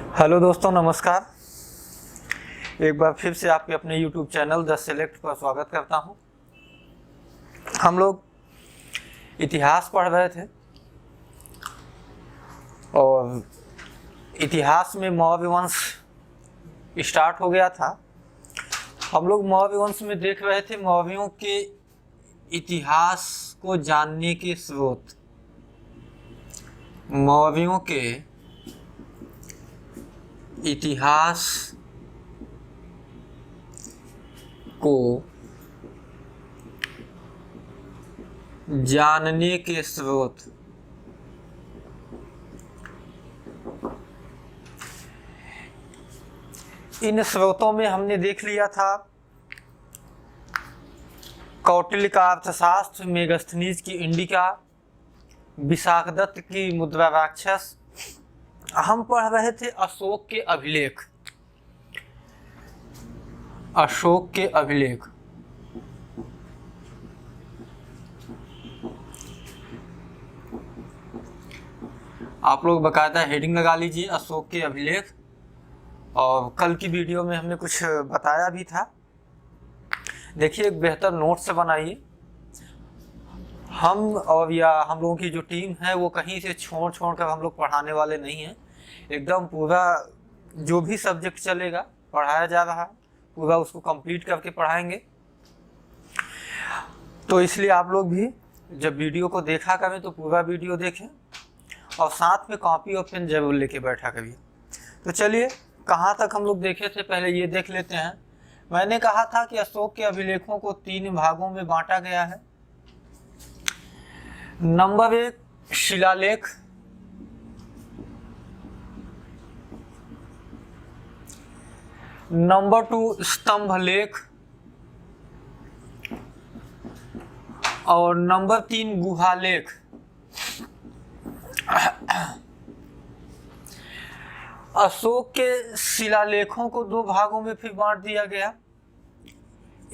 Hello दोस्तों, नमस्कार। एक बार फिर से आपके अपने यूट्यूब चैनल द सेलेक्ट पर स्वागत करता हूं। हम लोग इतिहास पढ़ रहे थे और इतिहास में मौर्य वंश स्टार्ट हो गया था। हम लोग मौर्य वंश में देख रहे थे मौर्यों के इतिहास को जानने के स्रोत, मौर्यों के इतिहास को जानने के स्रोत। इन स्रोतों में हमने देख लिया था कौटिल्य का अर्थशास्त्र, मेगस्थनीज की इंडिका, विशाखदत्त की मुद्रा राक्षस। हम पढ़ रहे थे अशोक के अभिलेख। अशोक के अभिलेख आप लोग बकायदा हेडिंग लगा लीजिए, अशोक के अभिलेख। और कल की वीडियो में हमने कुछ बताया भी था। देखिए, एक बेहतर नोट से बनाइए। हम लोगों की जो टीम है वो कहीं से छोड़ कर हम लोग पढ़ाने वाले नहीं हैं। एकदम पूरा जो भी सब्जेक्ट चलेगा, पढ़ाया जा रहा है, पूरा उसको कंप्लीट करके पढ़ाएंगे। तो इसलिए आप लोग भी जब वीडियो को देखा करें तो पूरा वीडियो देखें और साथ में कॉपी और पेन जरूर लेके बैठा करिए। तो चलिए, कहाँ तक हम लोग देखे थे पहले ये देख लेते हैं। मैंने कहा था कि अशोक के अभिलेखों को 3 भागों में बांटा गया है। नंबर 1 शिलालेख, नंबर 2 स्तंभ लेख और नंबर 3 गुहालेख। अशोक के शिलालेखों को 2 भागों में फिर बांट दिया गया।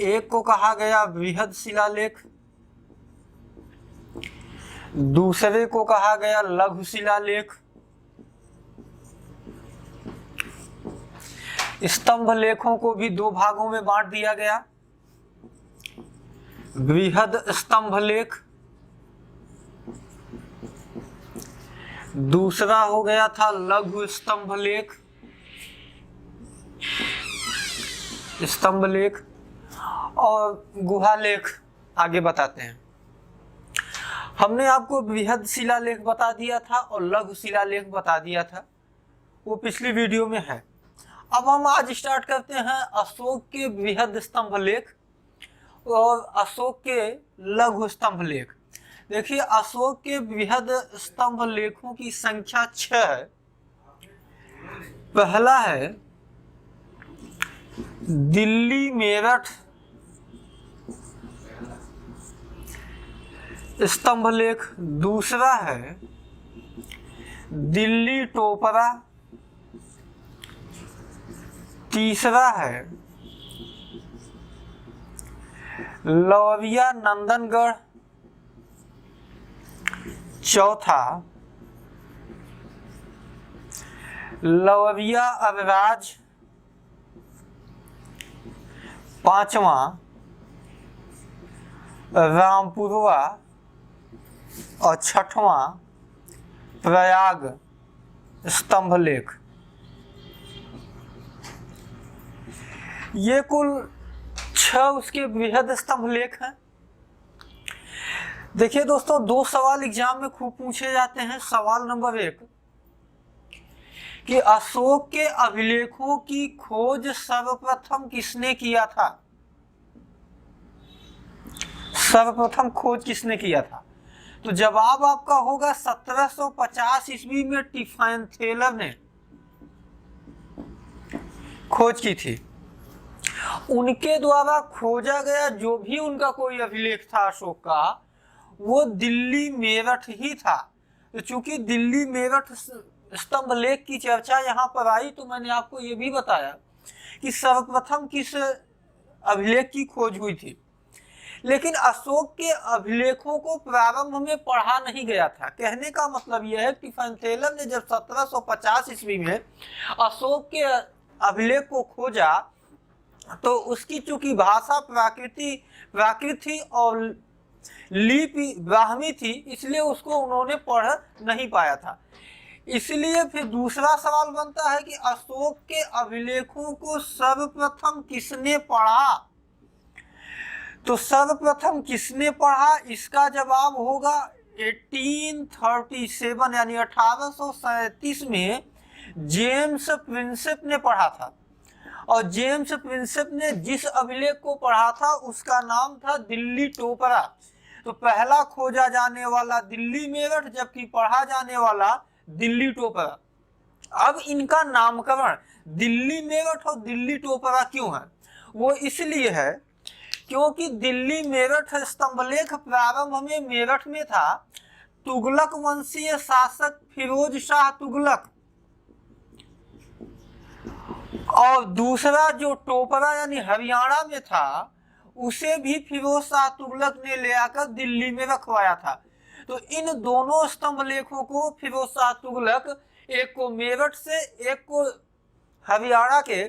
एक को कहा गया बृहद शिलालेख, दूसरे को कहा गया लघु शिलालेख। स्तंभ लेखों को भी 2 भागों में बांट दिया गया। बृहद स्तंभ लेख, दूसरा हो गया था लघु स्तंभ लेख। स्तंभ लेख और गुहालेख आगे बताते हैं। हमने आपको बृहद शिलालेख बता दिया था और लघु शिलालेख बता दिया था, वो पिछली वीडियो में है। अब हम आज स्टार्ट करते हैं अशोक के बृहद स्तंभ लेख और अशोक के लघु स्तंभ लेख। देखिए, अशोक के बृहद स्तंभ लेखों की संख्या 6 है। पहला है दिल्ली मेरठ स्तंभ लेख, दूसरा है दिल्ली टोपरा, तीसरा है लौरिया नंदनगढ़, चौथा लौरिया अबराज, पांचवा रामपुरवा और छठवां प्रयाग स्तंभ लेख। ये कुल 6 उसके बृहद स्तंभ लेख हैं। देखिए दोस्तों, 2 सवाल एग्जाम में खूब पूछे जाते हैं। सवाल नंबर 1 कि अशोक के अभिलेखों की खोज सर्वप्रथम किसने किया था? सर्वप्रथम खोज किसने किया था? तो जवाब आपका होगा 1750 ईस्वी में टिफाइनथेलर ने खोज की थी। उनके द्वारा खोजा गया जो भी उनका कोई अभिलेख था अशोक का, वो दिल्ली मेरठ ही था। तो चूंकि दिल्ली मेरठ स्तंभ लेख की चर्चा यहाँ पर आई, तो मैंने आपको ये भी बताया कि सर्वप्रथम किस अभिलेख की खोज हुई थी। लेकिन अशोक के अभिलेखों को प्रारंभ में पढ़ा नहीं गया था। कहने का मतलब यह है कि टिफान्थेलम ने जब 1750 ईस्वी में अशोक के अभिलेख को खोजा तो उसकी चूंकि भाषा प्राकृत थी और लिपि ब्राह्मी थी, इसलिए उसको उन्होंने पढ़ नहीं पाया था। इसलिए फिर दूसरा सवाल बनता है कि अशोक के अभिलेखों को सर्वप्रथम किसने पढ़ा? तो सर्वप्रथम किसने पढ़ा, इसका जवाब होगा 1837 यानी 1837 में जेम्स प्रिंसेप ने पढ़ा था। और जेम्स प्रिंसेप ने जिस अभिलेख को पढ़ा था उसका नाम था दिल्ली टोपरा। तो पहला खोजा जाने वाला दिल्ली मेरठ, जबकि पढ़ा जाने वाला दिल्ली टोपरा। अब इनका नामकरण दिल्ली मेरठ और दिल्ली टोपरा क्यों है? वो इसलिए है क्योंकि दिल्ली मेरठ स्तंभलेख प्रारंभ में मेरठ में था। तुगलक वंशीय शासक फिरोज शाह तुगलक, और दूसरा जो टोपरा यानी हरियाणा में था उसे भी फिरोज शाह तुगलक ने ले आकर दिल्ली में रखवाया था। तो इन दोनों स्तंभ लेखों को फिरोज शाह तुगलक, एक को मेरठ से एक को हरियाणा के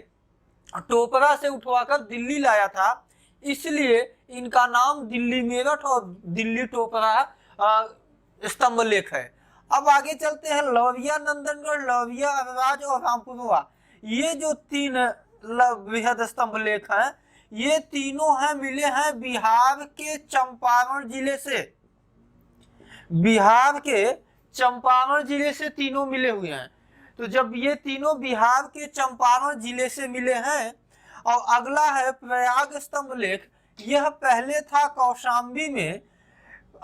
टोपरा से उठवाकर दिल्ली लाया था, इसलिए इनका नाम दिल्ली मेरठ और दिल्ली टोपरा स्तंभ लेख है। अब आगे चलते हैं। लौरिया नंदनगढ़, लौरिया अरराज और रामपुरवा, ये जो तीन बृहद स्तंभ लेख हैं, ये तीनों हैं मिले हैं बिहार के चंपारण जिले से। बिहार के चंपारण जिले से तीनों मिले हुए हैं। तो जब ये तीनों बिहार के चंपारण जिले से मिले हैं, और अगला है प्रयाग स्तंभ लेख। यह पहले था कौशाम्बी में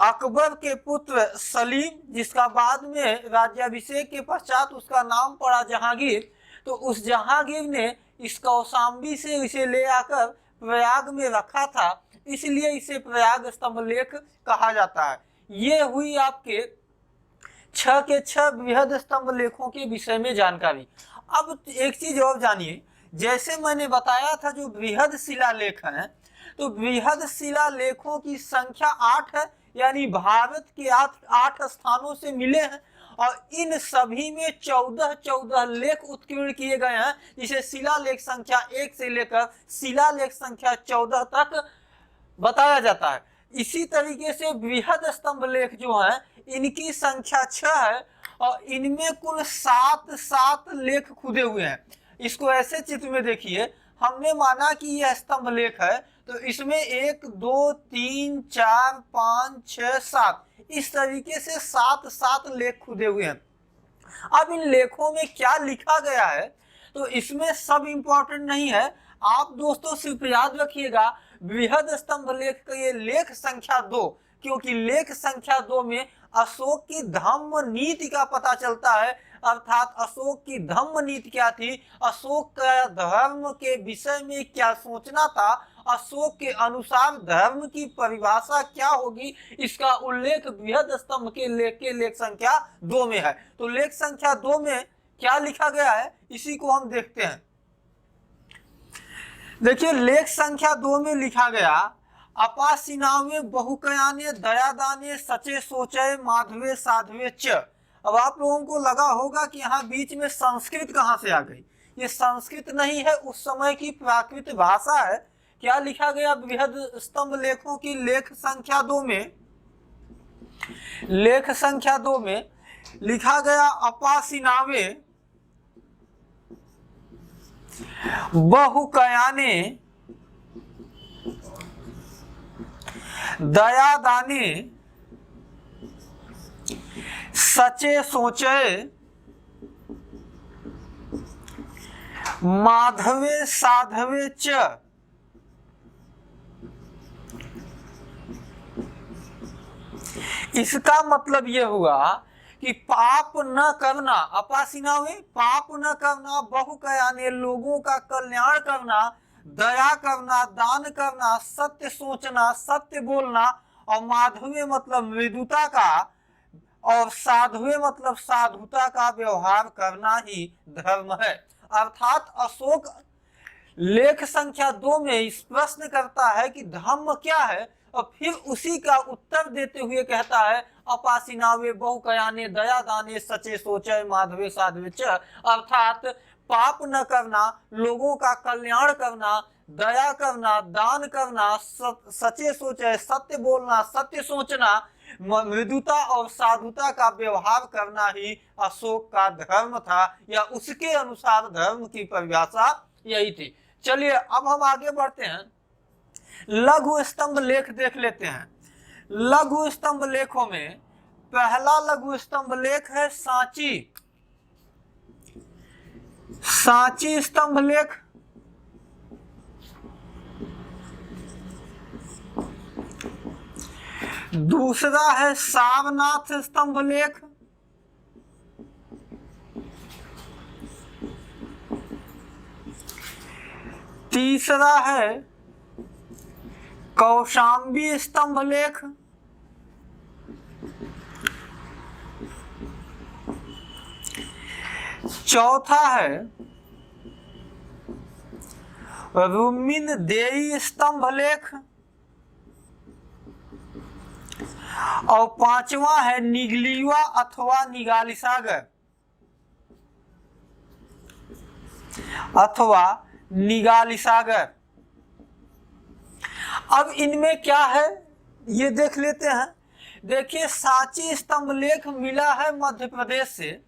अकबर के पुत्र सलीम, जिसका बाद में राज्याभिषेक के पश्चात उसका नाम पड़ा जहांगीर। तो उस जहांगीर ने इस कौशाम्बी से इसे ले आकर प्रयाग में रखा था, इसलिए इसे प्रयाग स्तंभ लेख कहा जाता है। ये हुई आपके 6 के 6 बृहद स्तंभ लेखों के विषय में जानकारी। अब एक चीज और जानिए, जैसे मैंने बताया था जो बृहद शिलालेख हैं, तो बृहद शिलालेखों की संख्या 8 है, यानी भारत के 8 स्थानों से मिले हैं, और इन सभी में 14 लेख उत्कीर्ण किए गए हैं, जिसे शिलालेख संख्या 1 से लेकर शिलालेख संख्या 14 तक बताया जाता है। इसी तरीके से बृहद स्तंभ लेख जो हैं, इनकी संख्या 6 है, और इनमें कुल 7 लेख खुदे हुए हैं। इसको ऐसे चित्र में देखिए, हमने माना कि यह स्तंभ लेख है, तो इसमें 1 2 3 4 5 6 7 इस तरीके से 7 लेख खुदे हुए हैं। अब इन लेखों में क्या लिखा गया है, तो इसमें सब इंपॉर्टेंट नहीं है। आप दोस्तों सिर्फ याद रखिएगा बृहद स्तंभ लेख का ये लेख संख्या 2, क्योंकि लेख संख्या 2 में अशोक की धम्म नीति का पता चलता है। अर्थात अशोक की धम्म नीति क्या थी, अशोक का धर्म के विषय में क्या सोचना था, अशोक के अनुसार धर्म की परिभाषा क्या होगी, इसका उल्लेख बृहद स्तंभ के लेख संख्या 2 में है। तो लेख संख्या 2 में क्या लिखा गया है, इसी को हम देखते हैं। देखिए, लेख संख्या 2 में लिखा गया, अपासिनावे बहुकयाने दयादाने सचे सोचे माधवे साधवे च। अब आप लोगों को लगा होगा कि यहाँ बीच में संस्कृत कहाँ से आ गई। ये संस्कृत नहीं है, उस समय की प्राकृत भाषा है। क्या लिखा गया बृहद स्तंभ लेखों की लेख संख्या 2 में? लेख संख्या 2 में लिखा गया, अपासिनावे बहुकयाने दयादाने सचे सोचे माधवे साधवे च। इसका मतलब यह हुआ कि पाप न करना, अपासिनावे पाप न करना, बहुकयाने लोगों का कल्याण करना, दया करना, दान करना, सत्य सोचना, सत्य बोलना, और माधवे मतलब मृदुता का, और साधुवे मतलब साधुता का व्यवहार करना ही धर्म है। अर्थात अशोक लेख संख्या 2 में इस प्रश्न करता है कि धम्म क्या है, और फिर उसी का उत्तर देते हुए कहता है अपासिनावे बहु कयाने दया दाने सचे सोचे माधवे साधवे च, अर्थात पाप न करना, लोगों का कल्याण करना, दया करना, दान करना, सचे सोचे सत्य बोलना, सत्य सोचना, मृदुता और साधुता का व्यवहार करना ही अशोक का धर्म था, या उसके अनुसार धर्म की परिभाषा यही थी। चलिए अब हम आगे बढ़ते हैं, लघु स्तंभ लेख देख लेते हैं। लघु स्तंभ लेखों में पहला लघु स्तंभ लेख है सांची। सांची स्तंभ लेख, दूसरा है सारनाथ स्तंभ लेख, तीसरा है कौशाम्बी स्तंभ लेख, चौथा है रुमिनदेई स्तंभ लेख, और पांचवा है निगलीवा अथवा निगालिसागर अथवा निगालिसागर। अब इनमें क्या है ये देख लेते हैं। देखिए सांची स्तंभ लेख मिला है मध्य प्रदेश से।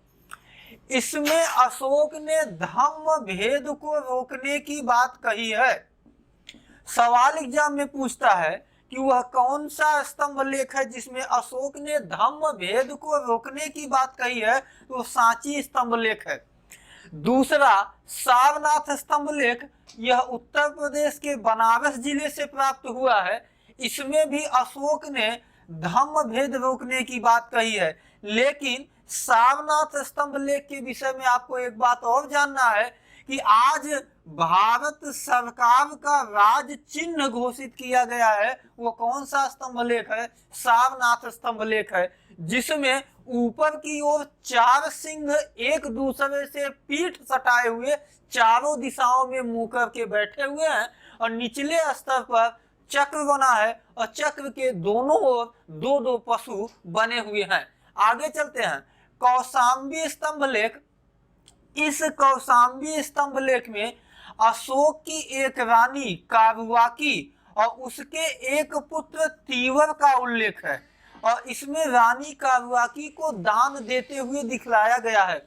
इसमें अशोक ने धम्म भेद को रोकने की बात कही है। सवाल एग्जाम में पूछता है कि वह कौन सा स्तंभ लेख है जिसमें अशोक ने धम्म भेद को रोकने की बात कही है, तो सांची स्तंभ लेख है। दूसरा सारनाथ स्तंभ लेख, यह उत्तर प्रदेश के बनारस जिले से प्राप्त हुआ है। इसमें भी अशोक ने धम्म भेद रोकने की बात कही है। लेकिन सारनाथ स्तंभ लेख के विषय में आपको एक बात और जानना है कि आज भारत सरकार का राज चिन्ह घोषित किया गया है। वो कौन सा स्तंभ लेख है? सारनाथ स्तंभ लेख है, जिसमें ऊपर की ओर 4 सिंह एक दूसरे से पीठ सटाए हुए चारों दिशाओं में मुंह करके बैठे हुए हैं, और निचले स्तर पर चक्र बना है, और चक्र के दोनों ओर 2-2 पशु बने हुए हैं। आगे चलते हैं, कौशाम्बी स्तंभ लेख। इस कौशाम्बी स्तंभ लेख में अशोक की एक रानी कारुवाकी और उसके एक पुत्र तीवर का उल्लेख है, और इसमें रानी कारुवाकी को दान देते हुए दिखलाया गया है।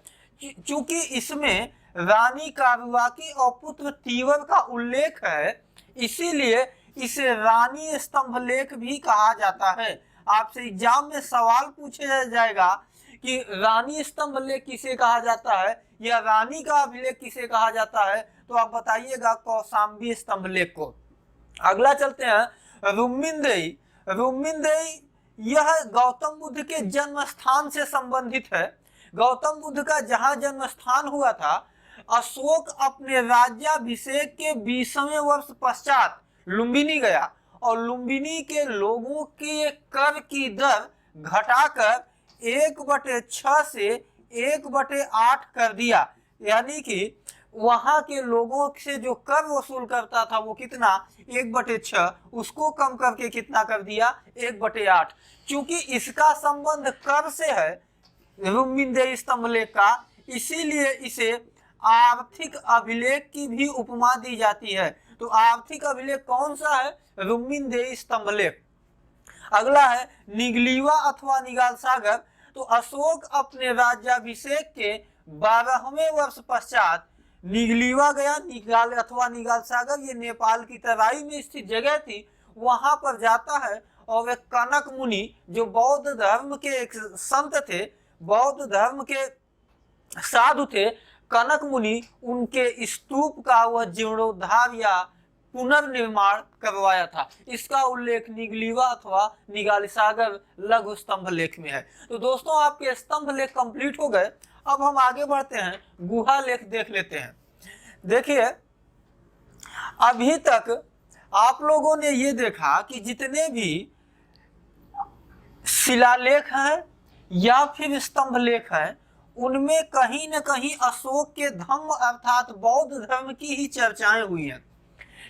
चूंकि इसमें रानी कारुवाकी और पुत्र तीवर का उल्लेख है, इसीलिए इसे रानी स्तंभ लेख भी कहा जाता है। आपसे एग्जाम में सवाल पूछा जाएगा कि रानी स्तंभ लेख किसे कहा जाता है या रानी का अभिलेख किसे कहा जाता है, तो आप बताइएगा कौशाम्बी स्तंभ लेख को। अगला चलते हैं, रुमिनदेई। रुमिनदेई यह गौतम बुद्ध के जन्म स्थान से संबंधित है। गौतम बुद्ध का जहां जन्म स्थान हुआ था, अशोक अपने राज्याभिषेक के 20वें वर्ष पश्चात लुम्बिनी गया, और लुम्बिनी के लोगों के कर की दर घटाकर 1/6 से 1/8 कर दिया। यानी कि वहां के लोगों से जो कर वसूल करता था वो कितना, 1/6, उसको कम करके कितना कर दिया, 1/8। क्योंकि इसका संबंध कर से है रुमिनदेई स्तंभ लेख का, इसीलिए इसे आर्थिक अभिलेख की भी उपमा दी जाती है। तो आर्थिक अभिलेख कौन सा है? रुमिनदेई स्तंभ लेख। अगला है निगलीवा अथवा निगाल सागर। तो अशोक अपने राज्याभिषेक के 12वें वर्ष पश्चात निगलीवा गया। निगाल अथवा निगाल सागर ये नेपाल की तराई में स्थित जगह थी, वहां पर जाता है, और वे कनक मुनि जो बौद्ध धर्म के एक संत थे, बौद्ध धर्म के साधु थे, कनक मुनि, उनके स्तूप का वह जीर्णोद्धार या पुनर्निर्माण करवाया था। इसका उल्लेख निगलीवा अथवा निगालिसागर लघु स्तंभ लेख में है। तो दोस्तों आपके स्तंभ लेख कंप्लीट हो गए। अब हम आगे बढ़ते हैं, गुहा लेख देख लेते हैं। देखिए अभी तक आप लोगों ने ये देखा कि जितने भी शिलालेख हैं या फिर स्तंभ लेख हैं, उनमें कहीं न कहीं अशोक के धम्म अर्थात बौद्ध धर्म की ही चर्चाएं हुई हैं।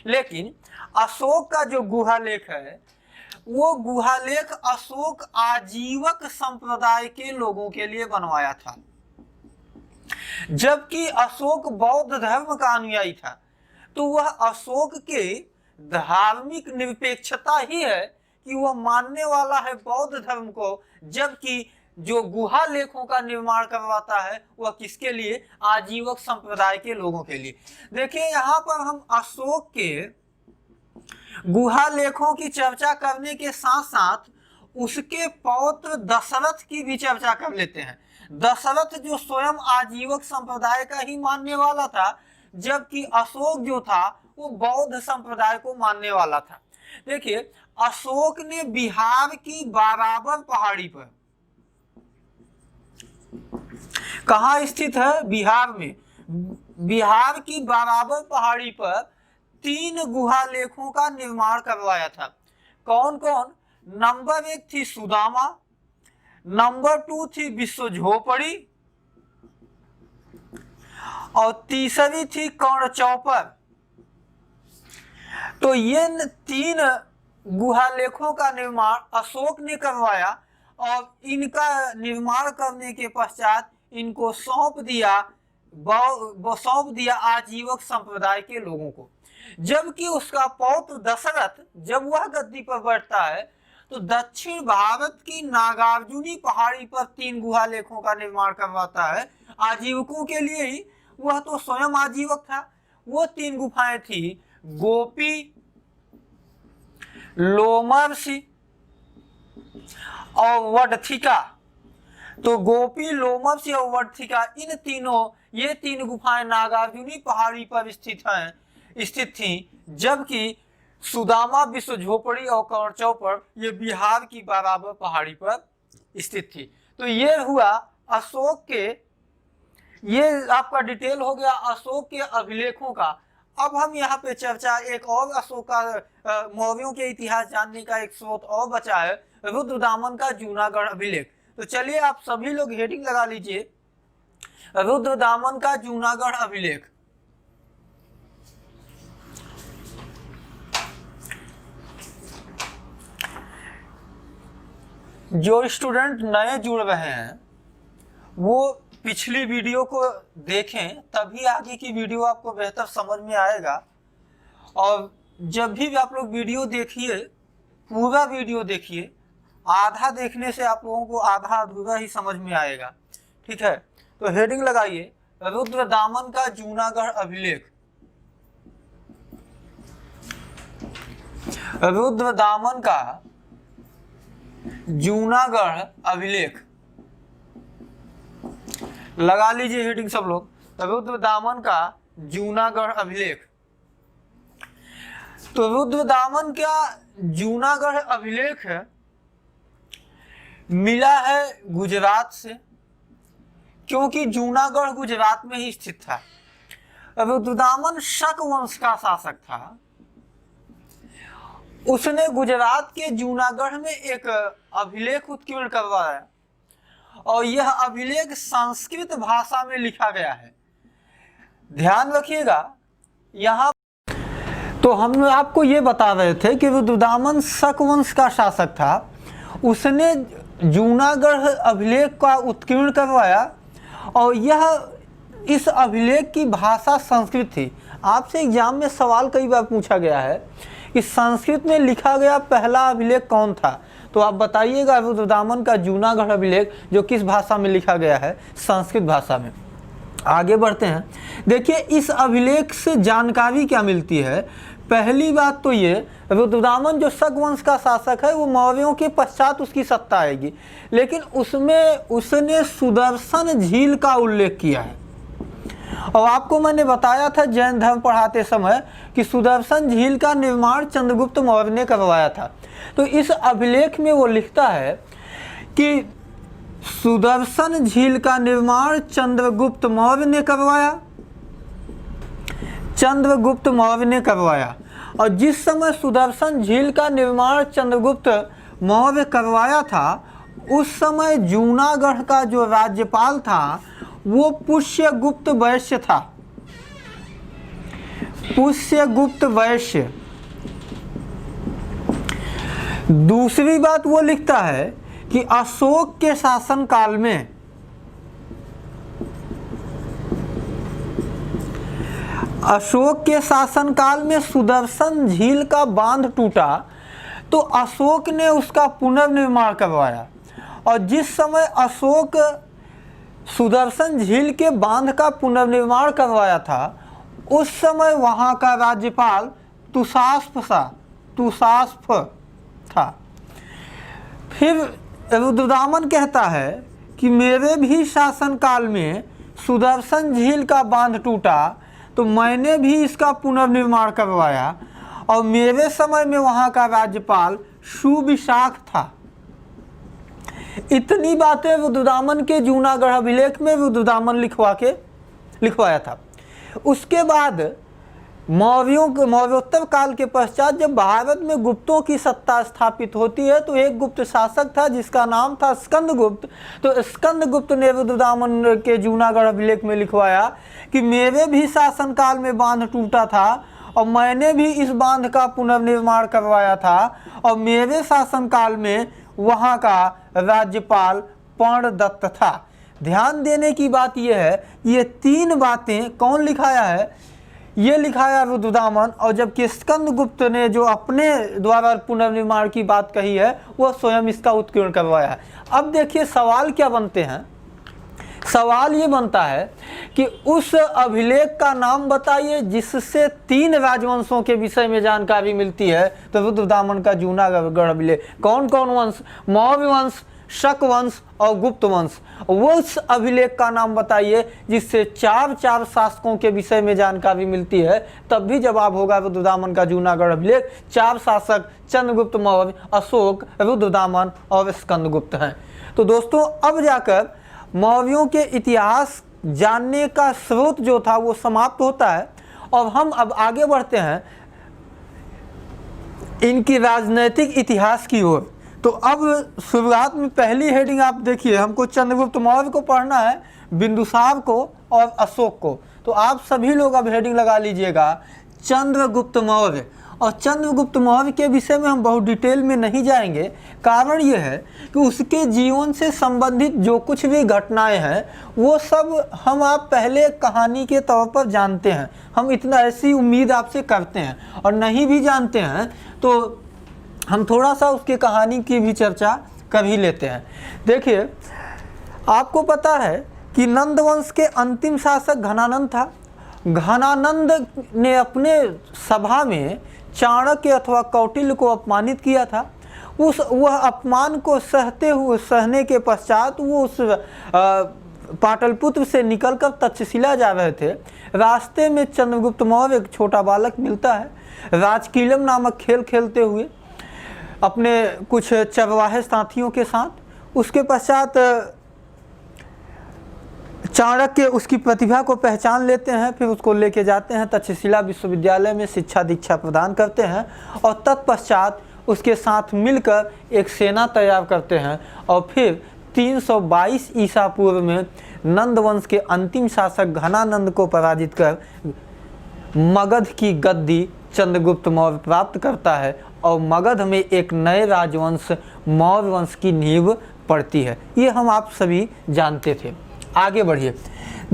लेकिन अशोक का जो गुहा लेख है वो गुहालेख अशोक आजीवक संप्रदाय के लोगों के लिए बनवाया था, जबकि अशोक बौद्ध धर्म का अनुयायी था। तो वह अशोक के धार्मिक निरपेक्षता ही है कि वह मानने वाला है बौद्ध धर्म को, जबकि जो गुहा लेखों का निर्माण करवाता है वह किसके लिए? आजीवक संप्रदाय के लोगों के लिए। देखिए यहाँ पर हम अशोक के गुहा लेखों की चर्चा करने के साथ साथ उसके पौत्र दशरथ की भी चर्चा कर लेते हैं। दशरथ जो स्वयं आजीवक संप्रदाय का ही मानने वाला था, जबकि अशोक जो था वो बौद्ध संप्रदाय को मानने वाला था। देखिए अशोक ने बिहार की बाराबर पहाड़ी पर, कहाँ स्थित है? बिहार में। बिहार की बाराबर पहाड़ी पर 3 गुहा लेखों का निर्माण करवाया था। कौन कौन? नंबर 1 थी सुदामा, नंबर 2 थी विश्व झोपड़ी और तीसरी थी कर्ण चौपर। तो ये 3 गुहा लेखों का निर्माण अशोक ने करवाया और इनका निर्माण करने के पश्चात इनको सौंप दिया आजीवक संप्रदाय के लोगों को। जबकि उसका पौत्र दशरथ जब वह गद्दी पर बैठता है तो दक्षिण भारत की नागार्जुनी पहाड़ी पर 3 गुहा लेखों का निर्माण करवाता है आजीवकों के लिए ही। वह तो स्वयं आजीवक था। वो 3 गुफाएं थी गोपी, लोमर्षि और वडथिका। तो गोपी, लोमर्षि और वडथिका ये तीन गुफाएं नागार्जुनी पहाड़ी पर स्थित थी, जबकि सुदामा, विश्व झोपड़ी और कर्ण चौपर ये बिहार की बाराबर पहाड़ी पर स्थित थी। तो ये हुआ अशोक के, ये आपका डिटेल हो गया अशोक के अभिलेखों का। अब हम यहाँ पे चर्चा एक और अशोक का मौर्यों के इतिहास जानने का एक स्रोत और बचा है, रुद्रदामन का जूनागढ़ अभिलेख। तो चलिए आप सभी लोग हेडिंग लगा लीजिए, रुद्रदामन का जूनागढ़ अभिलेख। जो स्टूडेंट नए जुड़ रहे हैं वो पिछली वीडियो को देखें, तभी आगे की वीडियो आपको बेहतर समझ में आएगा। और जब भी आप लोग वीडियो देखिए, पूरा वीडियो देखिए, आधा देखने से आप लोगों को आधा अधूरा ही समझ में आएगा। ठीक है, तो हेडिंग लगाइए रुद्रदामन का जूनागढ़ अभिलेख। रुद्रदामन का जूनागढ़ अभिलेख लगा लीजिए हेडिंग सब लोग, रुद्रदामन का जूनागढ़ अभिलेख। तो रुद्रदामन का जूनागढ़ अभिलेख मिला है गुजरात से, क्योंकि जूनागढ़ गुजरात में ही स्थित था। रुद्रदामन शक वंश का शासक था। उसने गुजरात के जूनागढ़ में एक अभिलेख उत्कीर्ण करवाया और यह अभिलेख संस्कृत भाषा में लिखा गया है। ध्यान रखिएगा यहाँ। तो हम आपको ये बता रहे थे कि रुद्रदामन शक वंश का शासक था। उसने जूनागढ़ अभिलेख का उत्कीर्ण करवाया और इस अभिलेख की भाषा संस्कृत थी। आपसे एग्जाम में सवाल कई बार पूछा गया है कि संस्कृत में लिखा गया पहला अभिलेख कौन था, तो आप बताइएगा रुद्रदामन का जूनागढ़ अभिलेख जो किस भाषा में लिखा गया है, संस्कृत भाषा में। आगे बढ़ते हैं। देखिए इस अभिलेख से जानकारी क्या मिलती है। पहली बात तो ये, रुद्रदामन जो शक वंश का शासक है वो मौर्यों के पश्चात उसकी सत्ता आएगी, लेकिन उसमें उसने सुदर्शन झील का उल्लेख किया है। और आपको मैंने बताया था जैन धर्म पढ़ाते समय कि सुदर्शन झील का निर्माण चंद्रगुप्त मौर्य ने करवाया था। तो इस अभिलेख में वो लिखता है कि सुदर्शन झील का निर्माण चंद्रगुप्त मौर्य ने करवाया। चंद्रगुप्त मौर्य ने करवाया। और जिस समय सुदर्शन झील का निर्माण चंद्रगुप्त मौर्य करवाया था, उस समय जूनागढ़ का जो राज्यपाल था वो पुष्यगुप्त वैश्य था। पुष्यगुप्त वैश्य। दूसरी बात वो लिखता है कि अशोक के शासनकाल में सुदर्शन झील का बांध टूटा तो अशोक ने उसका पुनर्निर्माण करवाया। और जिस समय अशोक सुदर्शन झील के बांध का पुनर्निर्माण करवाया था उस समय वहाँ का राज्यपाल तुषास्फ था। फिर रुद्रदामन कहता है कि मेरे भी शासनकाल में सुदर्शन झील का बांध टूटा तो मैंने भी इसका पुनर्निर्माण करवाया और मेरे समय में वहाँ का राज्यपाल सुविशाख था। इतनी बातें रुद्रदामन के जूनागढ़ अभिलेख में रुद्रदामन लिखवाया था। उसके बाद मौर्योत्तर काल के पश्चात जब भारत में गुप्तों की सत्ता स्थापित होती है तो एक गुप्त शासक था जिसका नाम था स्कंदगुप्त। तो स्कंदगुप्त ने रुद्रदामन के जूनागढ़ अभिलेख में लिखवाया कि मेरे भी शासनकाल में बांध टूटा था और मैंने भी इस बांध का पुनर्निर्माण करवाया था और मेरे शासनकाल में वहाँ का राज्यपाल पर्णदत्त था। ध्यान देने की बात यह है, ये तीन बातें कौन लिखाया है? ये लिखाया रुद्रदामन। और जबकि स्कंदगुप्त ने जो अपने द्वारा पुनर्निर्माण की बात कही है वह स्वयं इसका उत्कीर्ण करवाया है। अब देखिए सवाल क्या बनते हैं। सवाल ये बनता है कि उस अभिलेख का नाम बताइए जिससे तीन राजवंशों के विषय में जानकारी मिलती है। तो रुद्रदामन का जूनागढ़ अभिलेख कौन कौन वंश? मौर्य वंश, शक वंश और गुप्त वंश। वो उस अभिलेख का नाम बताइए जिससे चार शासकों के विषय में जानकारी मिलती है। तब भी जवाब होगा रुद्रदामन का जूनागढ़ अभिलेख। चार शासक चंद्रगुप्त मौर्य, अशोक, रुद्रदामन और स्कंदगुप्त हैं। तो दोस्तों अब जाकर मौर्यों के इतिहास जानने का स्रोत जो था वो समाप्त होता है और हम अब आगे बढ़ते हैं इनकी राजनैतिक इतिहास की ओर। तो अब शुरुआत में पहली हेडिंग आप देखिए, हमको चंद्रगुप्त मौर्य को पढ़ना है, बिंदुसार को और अशोक को। तो आप सभी लोग अब हेडिंग लगा लीजिएगा चंद्रगुप्त मौर्य। और चंद्रगुप्त मौर्य के विषय में हम बहुत डिटेल में नहीं जाएंगे। कारण यह है कि उसके जीवन से संबंधित जो कुछ भी घटनाएं हैं वो सब हम आप पहले कहानी के तौर पर जानते हैं। हम इतना ऐसी उम्मीद आपसे करते हैं, और नहीं भी जानते हैं तो हम थोड़ा सा उसकी कहानी की भी चर्चा कर ही लेते हैं। देखिए आपको पता है कि नंद वंश के अंतिम शासक घनानंद था। घनानंद ने अपने सभा में चाणक्य अथवा कौटिल्य को अपमानित किया था। वह अपमान को सहने के पश्चात वो उस पाटलिपुत्र से निकलकर तक्षशिला जा रहे थे। रास्ते में चंद्रगुप्त मौर्य एक छोटा बालक मिलता है। राजकीलम नामक खेल खेलते हुए अपने कुछ चरवाहे साथियों के साथ। उसके पश्चात चाणक्य उसकी प्रतिभा को पहचान लेते हैं, फिर उसको लेके जाते हैं तक्षशिला विश्वविद्यालय में शिक्षा दीक्षा प्रदान करते हैं और तत्पश्चात उसके साथ मिलकर एक सेना तैयार करते हैं और फिर 322 ईसा पूर्व में नंद वंश के अंतिम शासक घनानंद को पराजित कर मगध की गद्दी चंद्रगुप्त मौर्य प्राप्त करता है और मगध में एक नए राजवंश मौर्य वंश की नींव पड़ती है। ये हम आप सभी जानते थे। आगे बढ़िए,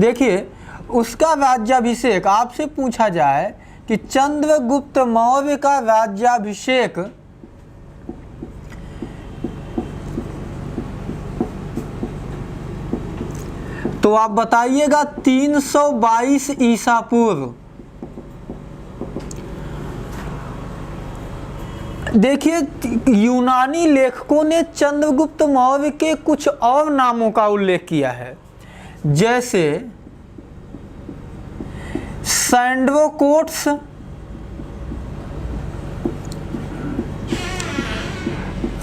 देखिए उसका राज्याभिषेक आपसे पूछा जाए कि चंद्रगुप्त मौर्य का राज्याभिषेक तो आप बताइएगा 322 ईसा पूर्व। देखिए यूनानी लेखकों ने चंद्रगुप्त मौर्य के कुछ और नामों का उल्लेख किया है, जैसे सैंडवोकोट्स,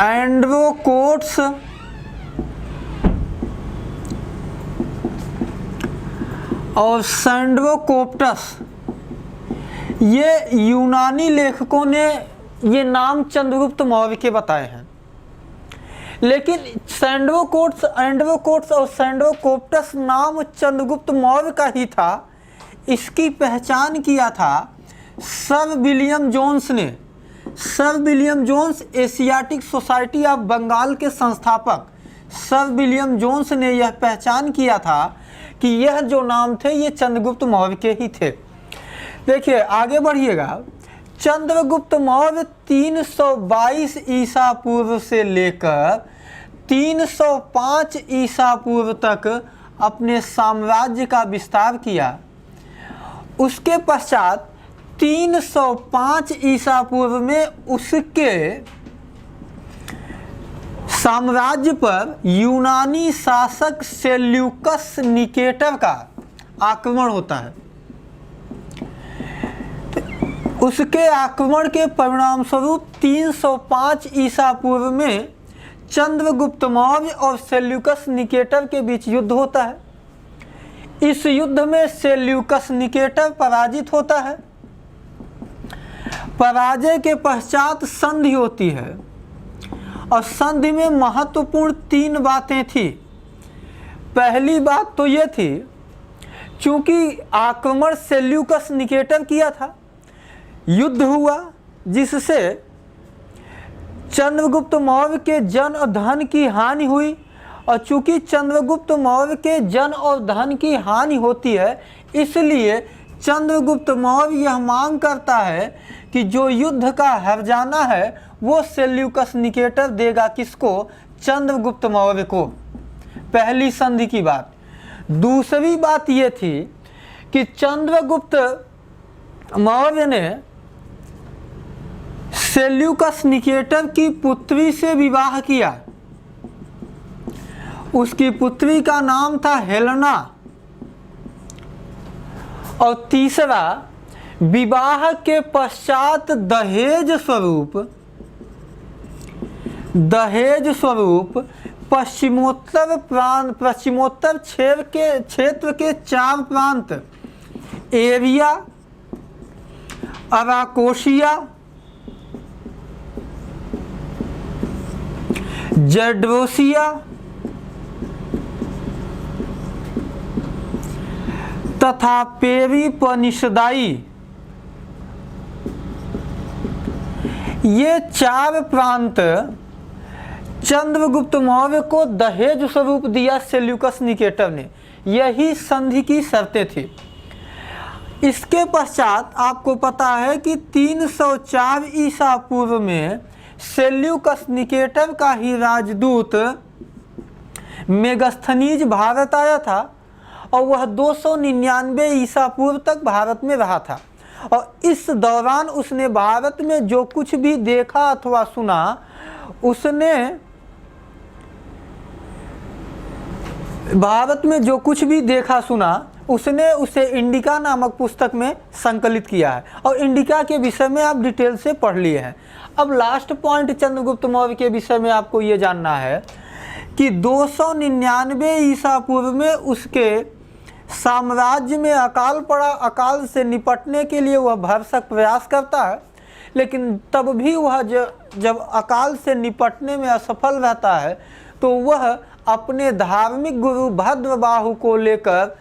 एंड्रोकोट्स और सैंडवोकोप्टस। ये यूनानी लेखकों ने ये नाम चंद्रगुप्त मौर्य के बताए हैं। लेकिन सैंडवोकोट्स, एंड्रोकोट्स और सैंडवोकोप्टस नाम चंद्रगुप्त मौर्य का ही था। इसकी पहचान किया था सर विलियम जोन्स ने sir William Jones Asiatic Society of Bengal के संस्थापक सर विलियम जोन्स ने यह पहचान किया था कि यह जो नाम थे ये चंद्रगुप्त मौर्य के ही थे। देखिए आगे बढ़िएगा। चंद्रगुप्त मौर्य 322 ईसा पूर्व से लेकर 305 ईसा पूर्व तक अपने साम्राज्य का विस्तार किया। उसके पश्चात 305 ईसा पूर्व में उसके साम्राज्य पर यूनानी शासक सेल्यूकस निकेटर का आक्रमण होता है। उसके आक्रमण के परिणाम स्वरूप 305 ईसा पूर्व में चंद्रगुप्त मौर्य और सेल्यूकस निकेटर के बीच युद्ध होता है। इस युद्ध में सेल्यूकस निकेटर पराजित होता है। पराजय के पश्चात संधि होती है और संधि में महत्वपूर्ण 3 बातें थी। पहली बात तो ये थी, चूंकि आक्रमण सेल्यूकस निकेटर किया था, युद्ध हुआ जिससे चंद्रगुप्त मौर्य के जन और धन की हानि हुई, और चूंकि चंद्रगुप्त मौर्य के जन और धन की हानि होती है इसलिए चंद्रगुप्त मौर्य यह मांग करता है कि जो युद्ध का हर्जाना है वो सेल्यूकस निकेटर देगा। किसको? चंद्रगुप्त मौर्य को। पहली संधि की बात। दूसरी बात ये थी कि चंद्रगुप्त मौर्य ने सेल्यूकस निकेटर की पुत्री से विवाह किया। उसकी पुत्री का नाम था हेलेना। और तीसरा, विवाह के पश्चात दहेज स्वरूप पश्चिमोत्तर क्षेत्र के 4 प्रांत एरिया, अराकोशिया, जर्डोसिया तथा पेरिपनिसदाई, ये 4 प्रांत चंद्रगुप्त मौर्य को दहेज स्वरूप दिया सेल्यूकस निकेटर ने। यही संधि की शर्तें थी। इसके पश्चात आपको पता है कि 304 ईसा पूर्व में सेल्यूकस निकेटर का ही राजदूत मेगास्थनीज भारत आया था और वह 299 ईसा पूर्व तक भारत में रहा था। और इस दौरान उसने भारत में जो कुछ भी देखा अथवा सुना उसने उसे इंडिका नामक पुस्तक में संकलित किया है और इंडिका के विषय में आप डिटेल से पढ़ लिए हैं। अब लास्ट पॉइंट चंद्रगुप्त मौर्य के विषय में आपको ये जानना है कि 299 ईसा पूर्व में उसके साम्राज्य में अकाल पड़ा। अकाल से निपटने के लिए वह भरसक प्रयास करता है, लेकिन तब भी वह जब अकाल से निपटने में असफल रहता है तो वह अपने धार्मिक गुरु भद्रबाहु को लेकर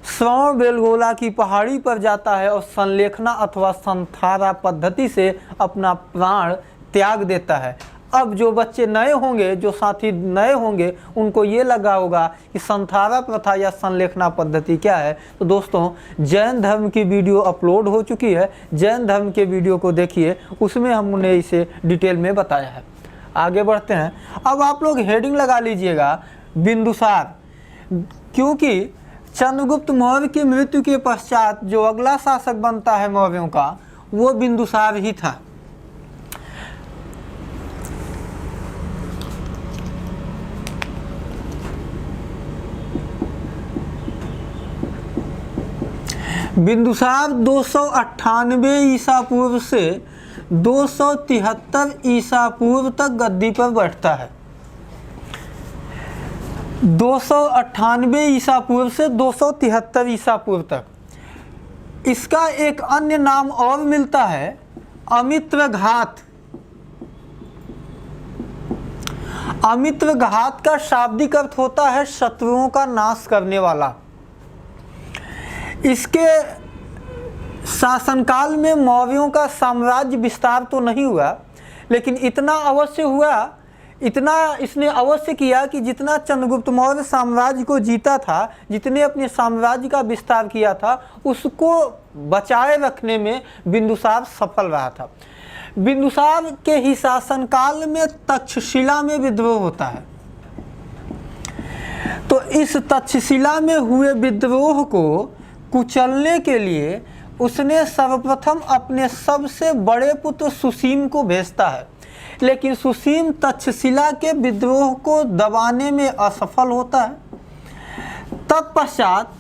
श्रवण बेलगोला की पहाड़ी पर जाता है और संलेखना अथवा संथारा पद्धति से अपना प्राण त्याग देता है। अब जो बच्चे नए होंगे, जो साथी नए होंगे, उनको ये लगा होगा कि संथारा प्रथा या संलेखना पद्धति क्या है। तो दोस्तों, जैन धर्म की वीडियो अपलोड हो चुकी है, जैन धर्म के वीडियो को देखिए, उसमें हमने इसे डिटेल में बताया है। आगे बढ़ते हैं। अब आप लोग हेडिंग लगा लीजिएगा बिंदुसार, क्योंकि चंद्रगुप्त मौर्य की मृत्यु के पश्चात जो अगला शासक बनता है मौर्यों का, वो बिंदुसार ही था। बिंदुसार 298 ईसा पूर्व से 273 ईसा पूर्व तक गद्दी पर बैठता है। 298 ईसा पूर्व से 273 ईसा पूर्व तक। इसका एक अन्य नाम और मिलता है, अमित्रघात। अमित्रघात का शाब्दिक अर्थ होता है शत्रुओं का नाश करने वाला। इसके शासनकाल में मौर्यों का साम्राज्य विस्तार तो नहीं हुआ, लेकिन इतना अवश्य हुआ, इतना इसने अवश्य किया कि जितना चंद्रगुप्त मौर्य साम्राज्य को जीता था, जितने अपने साम्राज्य का विस्तार किया था, उसको बचाए रखने में बिंदुसार सफल रहा था। बिंदुसार के ही शासनकाल में तक्षशिला में विद्रोह होता है। तो इस तक्षशिला में हुए विद्रोह को कुचलने के लिए उसने सर्वप्रथम अपने सबसे बड़े पुत्र सुसीम को भेजता है, लेकिन सुसीम तक्षशिला के विद्रोह को दबाने में असफल होता है। तत्पश्चात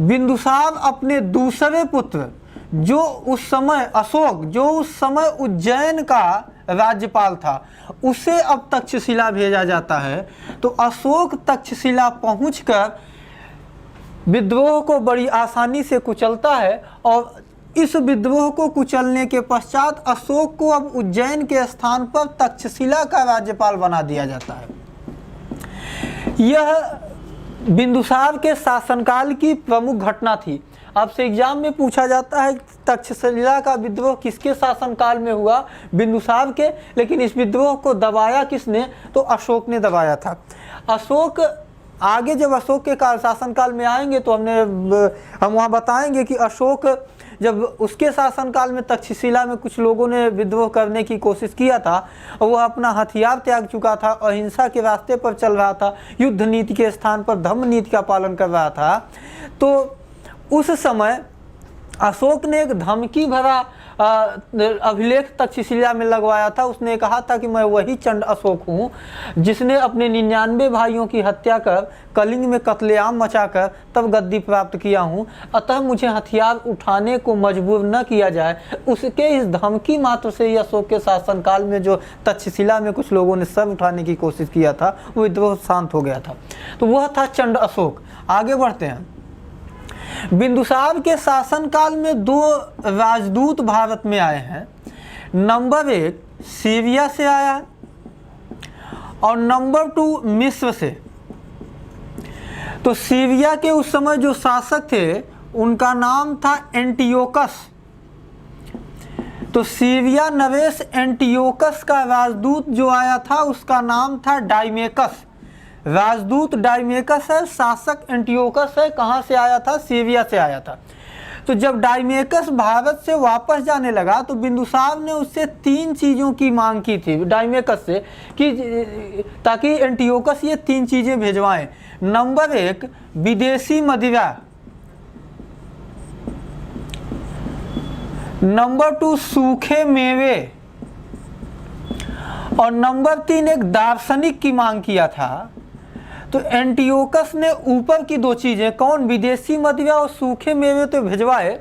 बिंदुसार अपने दूसरे पुत्र जो उस समय अशोक, जो उस समय उज्जैन का राज्यपाल था, उसे अब तक्षशिला भेजा जाता है। तो अशोक तक्षशिला पहुंचकर विद्रोह को बड़ी आसानी से कुचलता है और इस विद्रोह को कुचलने के पश्चात अशोक को अब उज्जैन के स्थान पर तक्षशिला का राज्यपाल बना दिया जाता है। यह बिंदुसार के शासनकाल की प्रमुख घटना थी। आपसे एग्जाम में पूछा जाता है तक्षशिला का विद्रोह किसके शासनकाल में हुआ? बिंदुसार के। लेकिन इस विद्रोह को दबाया किसने? तो अशोक ने दबाया था। अशोक आगे जब अशोक के शासनकाल में आएंगे तो हम वहाँ बताएंगे कि अशोक जब उसके शासनकाल में तक्षशिला में कुछ लोगों ने विद्रोह करने की कोशिश किया था और वह अपना हथियार त्याग चुका था, अहिंसा के रास्ते पर चल रहा था, युद्ध नीति के स्थान पर धर्म नीति का पालन कर रहा था, तो उस समय अशोक ने एक धमकी भरा अभिलेख तक्षशिला में लगवाया था। उसने कहा था कि मैं वही चंड अशोक हूँ जिसने अपने 99 भाइयों की हत्या कर कलिंग में कत्लेआम मचाकर तब गद्दी प्राप्त किया हूँ, अतः मुझे हथियार उठाने को मजबूर न किया जाए। उसके इस धमकी मात्र से ही अशोक के शासनकाल में जो तक्षशिला में कुछ लोगों ने सर उठाने की कोशिश किया था वो विद्रोह शांत हो गया था। तो वह था चंड अशोक। आगे बढ़ते हैं। बिंदुसार के शासनकाल में 2 राजदूत भारत में आए हैं। नंबर 1 सीरिया से आया और नंबर 2 मिस्र से। तो सीरिया के उस समय जो शासक थे उनका नाम था एंटियोकस। तो सीरिया नवेश एंटियोकस का राजदूत जो आया था उसका नाम था डाइमेकस। राजदूत डाइमेकस है, शासक एंटियोकस है। कहाँ से आया था? सीरिया से आया था। तो जब डाइमेकस भारत से वापस जाने लगा तो बिंदुसार ने उससे 3 चीज़ों की मांग की थी डाइमेकस से कि ताकि एंटियोकस ये 3 चीज़ें भेजवाएं। नंबर 1 विदेशी मदिरा, नंबर 2 सूखे मेवे और नंबर 3 एक दार्शनिक की मांग किया था। तो एंटियोकस ने ऊपर की 2 चीज़ें, कौन? विदेशी मदिरा और सूखे मेवे तो भिजवाए,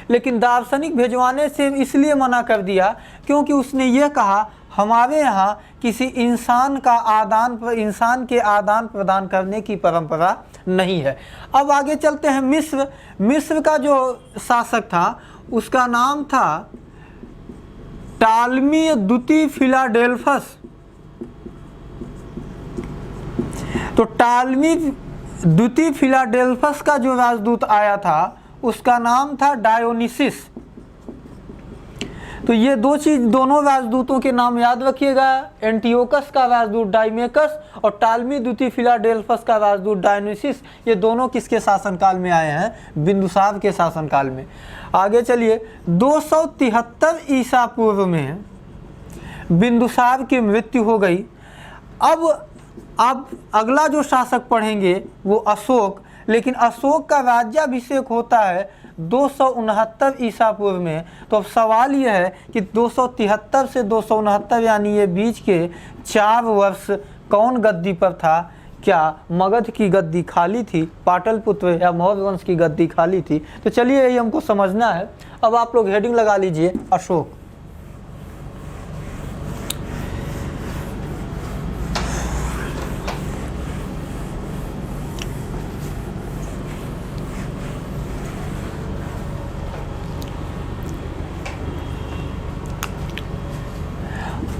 लेकिन दार्शनिक भिजवाने से इसलिए मना कर दिया क्योंकि उसने ये कहा हमारे यहाँ किसी इंसान के आदान प्रदान करने की परंपरा नहीं है। अब आगे चलते हैं। मिस्र का जो शासक था उसका नाम था टालमी द्वितीय फिलाडेल्फस। तो टालमी द्वितीय फिलाडेल्फस का जो राजदूत आया था उसका नाम था डायोनिसिस। तो ये दोनों राजदूतों के नाम याद रखिएगा। एंटियोकस का राजदूत डाइमेकस और टालमी द्वितीय फिलाडेल्फस का राजदूत डायोनिसिस। ये दोनों किसके शासनकाल में आए हैं? बिंदुसार के शासनकाल में। आगे चलिए। 273 ईसा पूर्व में बिंदुसार की मृत्यु हो गई। अब अगला जो शासक पढ़ेंगे वो अशोक, लेकिन अशोक का राज्याभिषेक होता है 269 ईसा पूर्व में। तो अब सवाल यह है कि 273 से 269 यानी ये बीच के 4 वर्ष कौन गद्दी पर था? क्या मगध की गद्दी खाली थी, पाटलिपुत्र या मौर्य वंश की गद्दी खाली थी? तो चलिए यही हमको समझना है। अब आप लोग हेडिंग लगा लीजिए अशोक।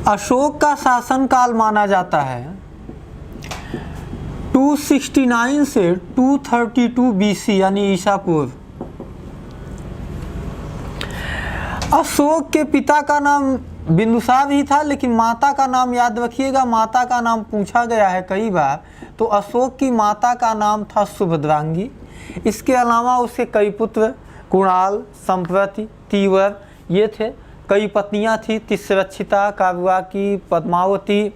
अशोक का शासनकाल माना जाता है 269 से 232 BC यानी ईसा पूर्व। अशोक के पिता का नाम बिंदुसार ही था, लेकिन माता का नाम याद रखिएगा, माता का नाम पूछा गया है कई बार। तो अशोक की माता का नाम था सुभद्रांगी। इसके अलावा उसके कई पुत्र कुणाल, संप्रति, तीवर ये थे। कई पत्नियां थी, तिस्रक्षिता, काव्याकी, पद्मावती,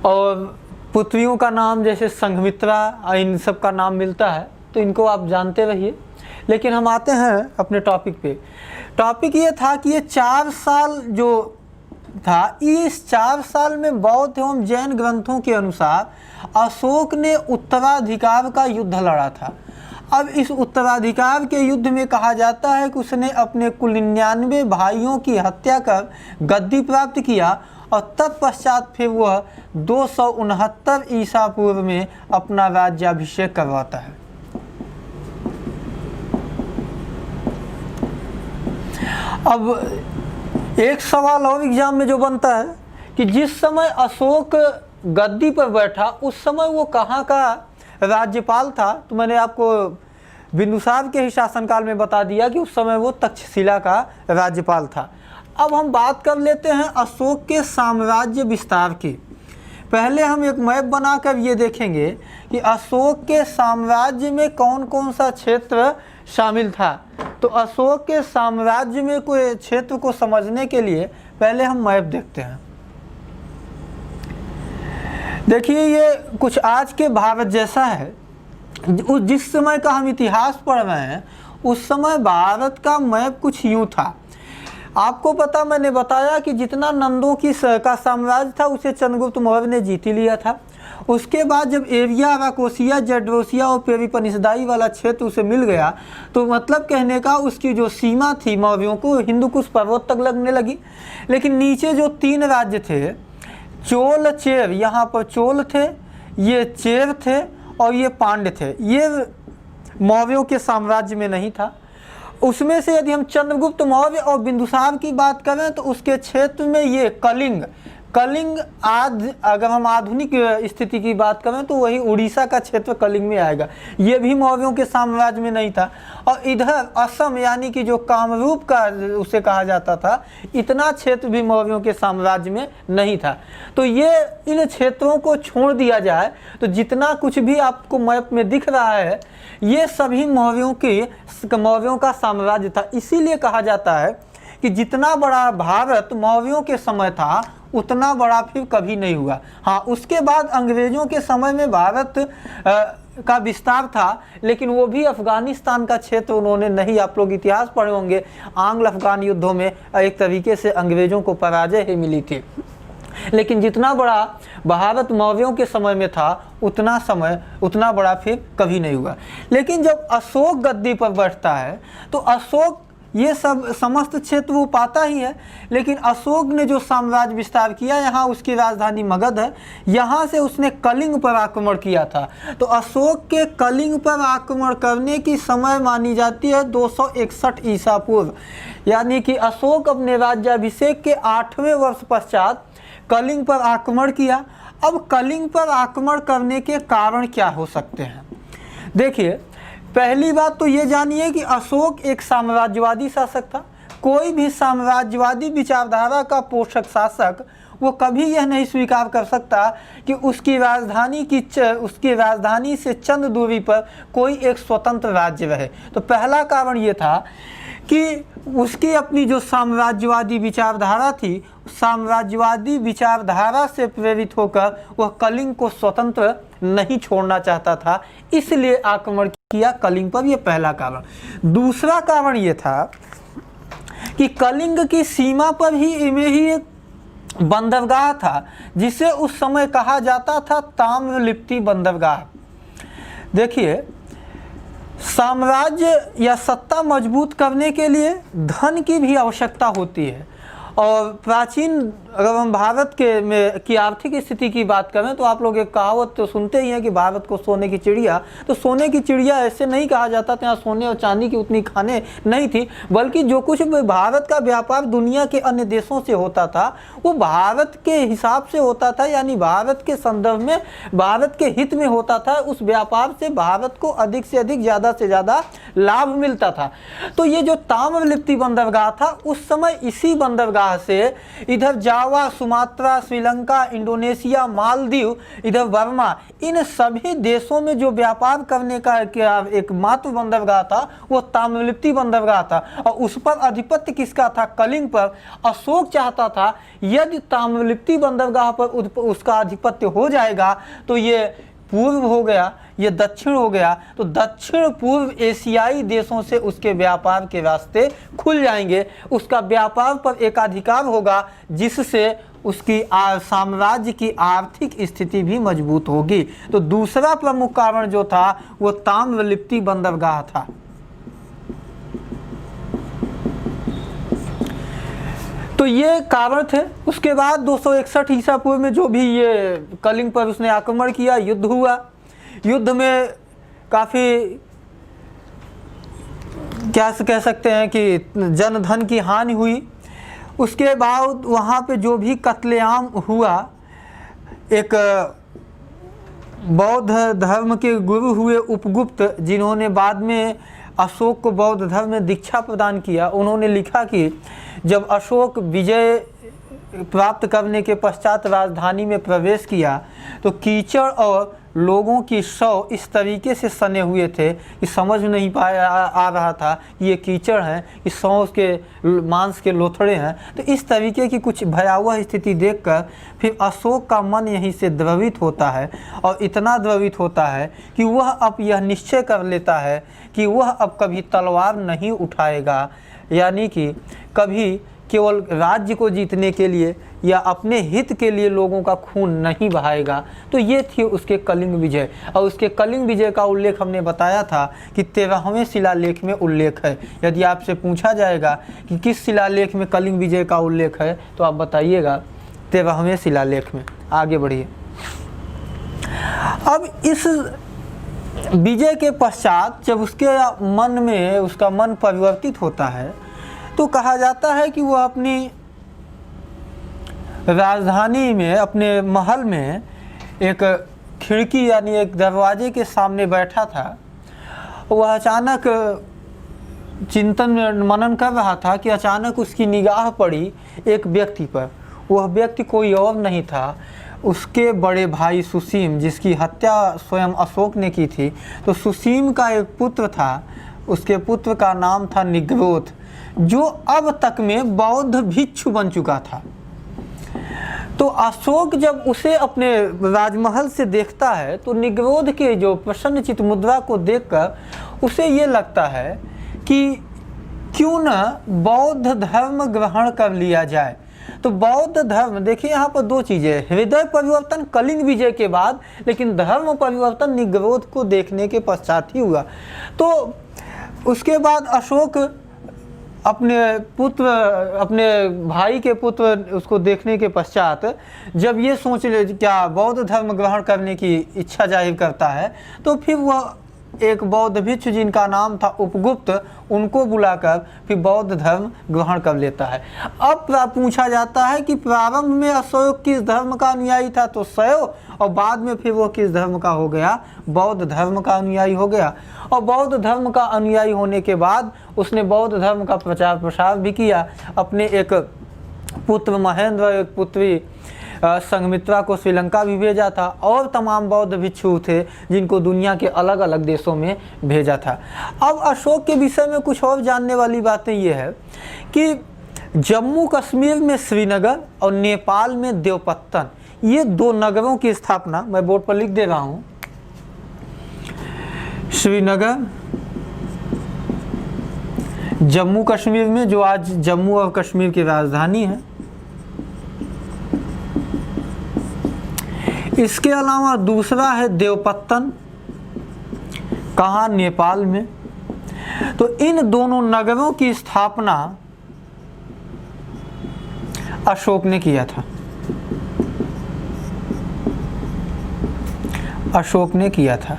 और पुत्रियों का नाम जैसे संघमित्रा, इन सब का नाम मिलता है, तो इनको आप जानते रहिए। लेकिन हम आते हैं अपने टॉपिक पे। टॉपिक ये था कि ये 4 साल जो था, इस 4 साल में बौद्ध एवं जैन ग्रंथों के अनुसार अशोक ने उत्तराधिकार का युद्ध लड़ा था। अब इस उत्तराधिकार के युद्ध में कहा जाता है कि उसने अपने कुल 99 भाइयों की हत्या कर गद्दी प्राप्त किया, और तत्पश्चात फिर वह 269 ईसा पूर्व में अपना राज्याभिषेक करवाता है। अब एक सवाल और एग्जाम में जो बनता है कि जिस समय अशोक गद्दी पर बैठा उस समय वो कहाँ का राज्यपाल था। तो मैंने आपको बिंदुसार के ही शासनकाल में बता दिया कि उस समय वो तक्षशिला का राज्यपाल था। अब हम बात कर लेते हैं अशोक के साम्राज्य विस्तार की। पहले हम एक मैप बनाकर ये देखेंगे कि अशोक के साम्राज्य में कौन कौन सा क्षेत्र शामिल था। तो अशोक के साम्राज्य में कोई क्षेत्र को समझने के लिए पहले हम मैप देखते हैं। देखिए ये कुछ आज के भारत जैसा है। जिस समय का हम इतिहास पढ़ रहे हैं उस समय भारत का मैप कुछ यूँ था। आपको पता, मैंने बताया कि जितना नंदों का साम्राज्य था उसे चंद्रगुप्त मौर्य ने जीत लिया था। उसके बाद जब एरिया, अराकोसिया, जड्रोसिया और पेरिपनिसदाई वाला क्षेत्र उसे मिल गया तो मतलब कहने का उसकी जो सीमा थी मौर्यों को हिंदुकुश पर्वत तक लगने लगी। लेकिन नीचे जो 3 राज्य थे, चोल, चेर, यहाँ पर चोल थे, ये चेर थे और ये पांड्य थे, ये मौर्यों के साम्राज्य में नहीं था। उसमें से यदि हम चंद्रगुप्त मौर्य और बिंदुसार की बात करें तो उसके क्षेत्र में ये कलिंग आज अगर हम आधुनिक स्थिति की बात करें तो वही उड़ीसा का क्षेत्र कलिंग में आएगा। ये भी मौर्यों के साम्राज्य में नहीं था। और इधर असम यानी कि जो कामरूप का उसे कहा जाता था, इतना क्षेत्र भी मौर्यों के साम्राज्य में नहीं था। तो ये इन क्षेत्रों को छोड़ दिया जाए तो जितना कुछ भी आपको मैप में दिख रहा है ये सभी मौर्यों का साम्राज्य था। इसीलिए कहा जाता है कि जितना बड़ा भारत मौर्यों के समय था उतना बड़ा फिर कभी नहीं हुआ। हाँ, उसके बाद अंग्रेजों के समय में भारत का विस्तार था, लेकिन वो भी अफगानिस्तान का क्षेत्र उन्होंने नहीं। आप लोग इतिहास पढ़े होंगे, आंग्ल अफगान युद्धों में एक तरीके से अंग्रेजों को पराजय ही मिली थी। लेकिन जितना बड़ा भारत मौर्यों के समय में था उतना बड़ा फिर कभी नहीं हुआ। लेकिन जब अशोक गद्दी पर बैठता है तो अशोक ये सब समस्त क्षेत्र वो पाता ही है। लेकिन अशोक ने जो साम्राज्य विस्तार किया, यहाँ उसकी राजधानी मगध है, यहाँ से उसने कलिंग पर आक्रमण किया था। तो अशोक के कलिंग पर आक्रमण करने की समय मानी जाती है 261 ईसा पूर्व, यानी कि अशोक अपने राज्याभिषेक के 8वें वर्ष पश्चात कलिंग पर आक्रमण किया। अब कलिंग पर आक्रमण करने के कारण क्या हो सकते हैं? देखिए, पहली बात तो ये जानिए कि अशोक एक साम्राज्यवादी शासक था। कोई भी साम्राज्यवादी विचारधारा का पोषक शासक वो कभी यह नहीं स्वीकार कर सकता कि उसकी राजधानी से चंद दूरी पर कोई एक स्वतंत्र राज्य रहे। तो पहला कारण ये था कि उसकी अपनी जो साम्राज्यवादी विचारधारा थी, साम्राज्यवादी विचारधारा से प्रेरित होकर वह कलिंग को स्वतंत्र नहीं छोड़ना चाहता था, इसलिए आक्रमण किया कलिंग पर। यह पहला कारण। दूसरा कारण यह था कि कलिंग की सीमा पर ही में ही एक बंदरगाह था जिसे उस समय कहा जाता था ताम्रलिप्ति बंदरगाह। देखिए, साम्राज्य या सत्ता मजबूत करने के लिए धन की भी आवश्यकता होती है, और प्राचीन अगर हम भारत के की आर्थिक स्थिति की बात करें तो आप लोग एक कहावत तो सुनते ही हैं कि भारत को सोने की चिड़िया। तो सोने की चिड़िया ऐसे नहीं कहा जाता था, यहाँ सोने और चांदी की उतनी खाने नहीं थी, बल्कि जो कुछ भारत का व्यापार दुनिया के अन्य देशों से होता था वो भारत के हिसाब से होता था, यानी भारत के संदर्भ में, भारत के हित में होता था। उस व्यापार से भारत को अधिक से अधिक, ज़्यादा से ज़्यादा लाभ मिलता था। तो ये जो ताम्रलिप्ति बंदरगाह था उस समय इसी बंदरगाह से इधर जावा, सुमात्रा, श्रीलंका, इंडोनेशिया, मालदीव, इधर बर्मा, इन सभी देशों में जो व्यापार करने का एकमात्र बंदरगाह था वो ताम्रलिप्ति बंदरगाह था। और उस पर आधिपत्य किसका था? कलिंग पर। अशोक चाहता था यदि ताम्रलिप्ति बंदरगाह पर उसका आधिपत्य हो जाएगा तो ये पूर्व हो गया, ये दक्षिण हो गया, तो दक्षिण पूर्व एशियाई देशों से उसके व्यापार के रास्ते खुल जाएंगे, उसका व्यापार पर एकाधिकार होगा, जिससे उसकी साम्राज्य की आर्थिक स्थिति भी मजबूत होगी। तो दूसरा प्रमुख कारण जो था वो ताम्रलिप्ति बंदरगाह था। तो ये कारण थे। उसके बाद 261 ईसा पूर्व में जो भी ये कलिंग पर उसने आक्रमण किया, युद्ध हुआ। युद्ध में काफ़ी क्या कह सकते हैं कि जन धन की हानि हुई। उसके बाद वहाँ पे जो भी कत्लेआम हुआ, एक बौद्ध धर्म के गुरु हुए उपगुप्त, जिन्होंने बाद में अशोक को बौद्ध धर्म में दीक्षा प्रदान किया, उन्होंने लिखा कि जब अशोक विजय प्राप्त करने के पश्चात राजधानी में प्रवेश किया तो कीचड़ और लोगों की शव इस तरीके से सने हुए थे कि समझ नहीं आ रहा था कि ये कीचड़ हैं, कि शव के मांस के लोथड़े हैं। तो इस तरीके की कुछ भयावह स्थिति देखकर फिर अशोक का मन यहीं से द्रवित होता है, और इतना द्रवित होता है कि वह अब यह निश्चय कर लेता है कि वह अब कभी तलवार नहीं उठाएगा, यानी कि कभी केवल राज्य को जीतने के लिए या अपने हित के लिए लोगों का खून नहीं बहाएगा। तो ये थी उसके कलिंग विजय। और उसके कलिंग विजय का उल्लेख हमने बताया था कि 13वें शिलालेख में उल्लेख है। यदि आपसे पूछा जाएगा कि किस शिलालेख में कलिंग विजय का उल्लेख है तो आप बताइएगा 13वें शिलालेख में। आगे बढ़िए। अब इस विजय के पश्चात जब उसके मन में, उसका मन परिवर्तित होता है, तो कहा जाता है कि वह अपनी राजधानी में, अपने महल में एक खिड़की यानी एक दरवाजे के सामने बैठा था। वह अचानक चिंतन मनन कर रहा था कि अचानक उसकी निगाह पड़ी एक व्यक्ति पर। वह व्यक्ति कोई और नहीं था, उसके बड़े भाई सुसीम, जिसकी हत्या स्वयं अशोक ने की थी। तो सुसीम का एक पुत्र था, उसके पुत्र का नाम था निग्रोध, जो अब तक में बौद्ध भिक्षु बन चुका था। तो अशोक जब उसे अपने राजमहल से देखता है तो निग्रोध के जो प्रसन्नचित मुद्रा को देखकर उसे ये लगता है कि क्यों न बौद्ध धर्म ग्रहण कर लिया जाए। तो बौद्ध धर्म, देखिए यहाँ पर दो चीज़ें, हृदय परिवर्तन कलिंग विजय के बाद, लेकिन धर्म परिवर्तन निग्रोध को देखने के पश्चात ही हुआ। तो उसके बाद अशोक अपने पुत्र, अपने भाई के पुत्र उसको देखने के पश्चात जब ये सोच ले क्या बौद्ध धर्म ग्रहण करने की इच्छा जाहिर करता है, तो फिर वह एक बौद्ध भिक्षु जिनका नाम था उपगुप्त, उनको बुलाकर फिर बौद्ध धर्म ग्रहण कर लेता है। अब पूछा जाता है कि प्रारंभ में अशोक किस धर्म का अनुयायी था, तो शैव, और बाद में फिर वो किस धर्म का हो गया, बौद्ध धर्म का अनुयायी हो गया। और बौद्ध धर्म का अनुयायी होने के बाद उसने बौद्ध धर्म का प्रचार प्रसार भी किया। अपने एक पुत्र महेंद्र, एक पुत्री संघमित्रा को श्रीलंका भी भेजा था, और तमाम बौद्ध भिक्षु थे जिनको दुनिया के अलग अलग देशों में भेजा था। अब अशोक के विषय में कुछ और जानने वाली बातें ये है कि जम्मू कश्मीर में श्रीनगर और नेपाल में देवपत्तन, ये दो नगरों की स्थापना, मैं बोर्ड पर लिख दे रहा हूँ, श्रीनगर जम्मू कश्मीर में, जो आज जम्मू और कश्मीर की राजधानी है। इसके अलावा दूसरा है देवपत्तन, कहाँ, नेपाल में। तो इन दोनों नगरों की स्थापना अशोक ने किया था। अशोक ने किया था।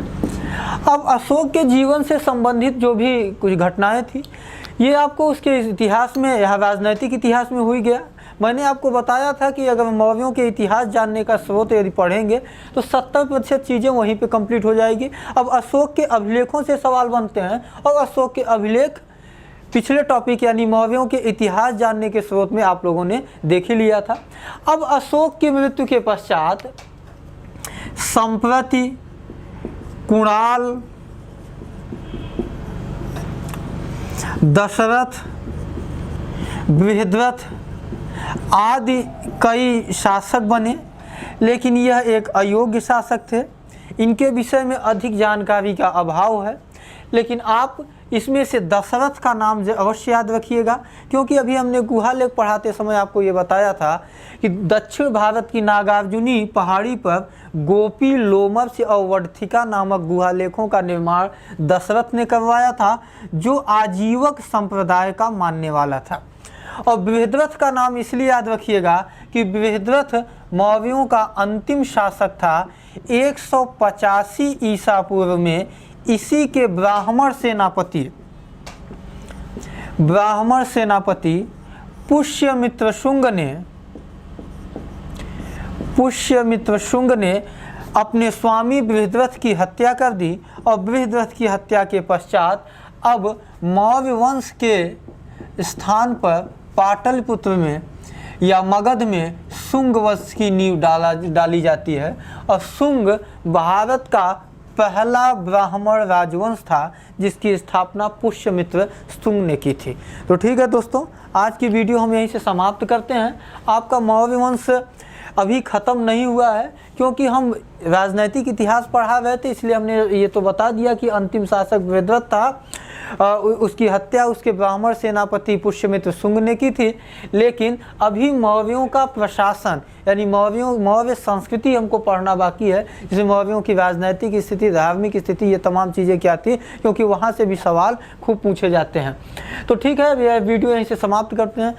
अब अशोक के जीवन से संबंधित जो भी कुछ घटनाएं थी, ये आपको उसके इतिहास में या राजनैतिक इतिहास में हुई गया। मैंने आपको बताया था कि अगर मौर्यों के इतिहास जानने का स्रोत यदि पढ़ेंगे तो 70% चीज़ें वहीं पे कंप्लीट हो जाएगी। अब अशोक के अभिलेखों से सवाल बनते हैं, और अशोक के अभिलेख पिछले टॉपिक यानी मौर्यों के इतिहास जानने के स्रोत में आप लोगों ने देख ही लिया था। अब अशोक की मृत्यु के पश्चात संप्रति कुणाल, दशरथ, बृहद्रथ आदि कई शासक बने, लेकिन यह एक अयोग्य शासक थे। इनके विषय में अधिक जानकारी का अभाव है, लेकिन आप इसमें से दशरथ का नाम अवश्य याद रखिएगा, क्योंकि अभी हमने गुहा लेख पढ़ाते समय आपको ये बताया था कि दक्षिण भारत की नागार्जुनी पहाड़ी पर गोपी, लोमर्स और वडथिका नामक गुहा लेखों का निर्माण दशरथ ने करवाया था, जो आजीवक संप्रदाय का मानने वाला था। और बृहद्रथ का नाम इसलिए याद रखिएगा कि बृहद्रथ मौर्यों का अंतिम शासक था। 185 ईसा पूर्व में इसी के ब्राह्मण सेनापति पुष्यमित्र शुंग ने अपने स्वामी बृहद्रथ की हत्या कर दी, और बृहद्रथ की हत्या के पश्चात अब मौर्य वंश के स्थान पर पाटलिपुत्र में या मगध में शुंग वंश की नींव डाली जाती है। और शुंग भारत का पहला ब्राह्मण राजवंश था, जिसकी स्थापना पुष्यमित्र शुंग ने की थी। तो ठीक है दोस्तों, आज की वीडियो हम यहीं से समाप्त करते हैं। आपका मौर्य वंश अभी ख़त्म नहीं हुआ है, क्योंकि हम राजनैतिक इतिहास पढ़ा रहे थे, इसलिए हमने ये तो बता दिया कि अंतिम शासक बृहद्रथ था। उसकी हत्या उसके ब्राह्मण सेनापति पुष्यमित्र शुंग ने की थी। लेकिन अभी मौर्यों का प्रशासन यानी मौर्य संस्कृति हमको पढ़ना बाकी है, जिसमें मौर्यों की राजनैतिक स्थिति, धार्मिक स्थिति, ये तमाम चीज़ें क्या थी, क्योंकि वहाँ से भी सवाल खूब पूछे जाते हैं। तो ठीक है, वीडियो यहीं से समाप्त करते हैं।